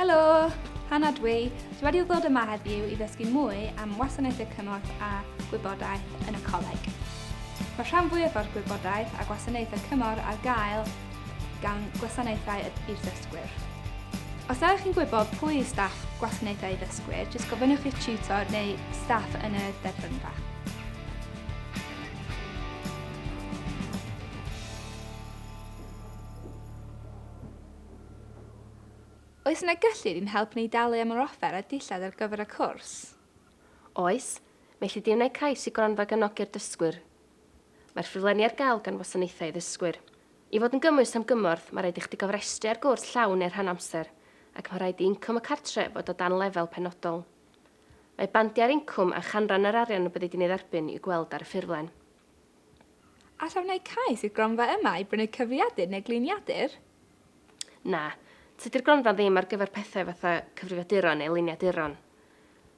Helo, Hannah dwi. Dwi wedi ddod yma heddiw I ddysgu mwy am wasanaethau cymorth a gwybodaeth yn y coleg. Mae rhan fwyaf o'r gwybodaeth a gwasanaethau cymor ar gael gan gwasanaethau i'r ddysgwyr. Os ydych chi'n gwybod pwy yw staff gwasanaethau ddysgwyr, jyst gofynnwch i'r tutor neu staff yn y derbynfa. Oes yna gyllid i'n helpu ni dalu am yr offer a dillad ar gyfer y cwrs? Oes, felly di wneud cais I gronfa gefnogi'r dysgwyr. Mae'r ffurflenni ar gael gan wasanaethau ddysgwyr. I fod yn gymwys am gymorth, mae rhaid I chdi gofrestru ar gwrs llawn neu'r rhan amser, ac mae rhaid I incwm y cartre fod o dan lefel penodol. Mae bandiau'r incwm a chanran yr arian y bydd wedi ei dderbyn I gweld ar y ffurflen. Allaf wneud cais i'r gronfa yma I brynu cyfriadur neu gliniadur? Na, tydi'r gronfa ddim ar gyfer pethau fatha cyfrifiaduron neu liniaduron.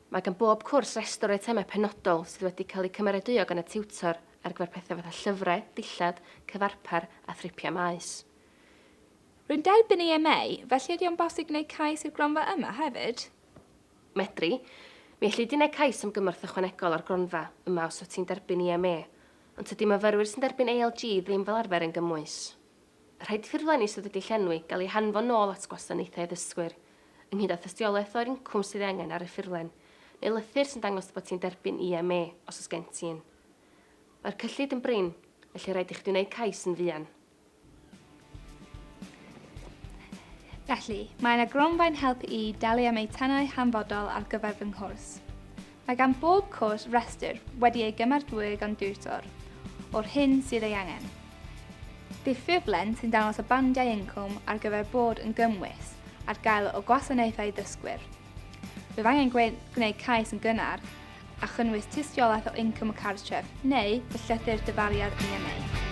Mae gan bob cwrs restr o eitemau penodol sydd wedi cael eu cymeradwyo gan y tiwtor ar gyfer pethau fatha llyfrau, dillad, cyfarpar a thripiau maes. Rwy'n derbyn EMA, felly ydy o'n bosib gwneud cais i'r gronfa yma hefyd? Medri, mi allu di wneud cais am gymorth ychwanegol o'r gronfa yma os o't ti'n derbyn EMA, ond tydi myfyrwyr sy'n derbyn ALG ddim fel arfer yn gymwys. Rhaid I ffurflenni sydd wedi llenwi gael ei hanfon nôl at gwasanaethau ddysgwyr, ynghyd â tystiolaeth o'r incwm sydd angen ar y ffurflen, neu lythyr sy'n dangos bod ti'n derbyn EMA os oes gen ti'n. Mae'r cyllid yn brin, felly rhaid I chdi wneud cais yn fuan. Felly, mae yna gronfa'n helpu I dalu am eitemau hanfodol ar gyfer fy nghwrs. Mae gan bob cwrs restr wedi ei gymeradwyo gan diwtor o'r hyn sydd ei angen. Bydd ffurflen sy'n dangos y bandiau incwm ar gyfer bod yn gymwys ar gael o gwasanaethau ddysgwyr. Bydd angen gwneud cais yn gynnar a chynnwys tystiolaeth o incwm y cartref neu y llythyr dyfariad EMA.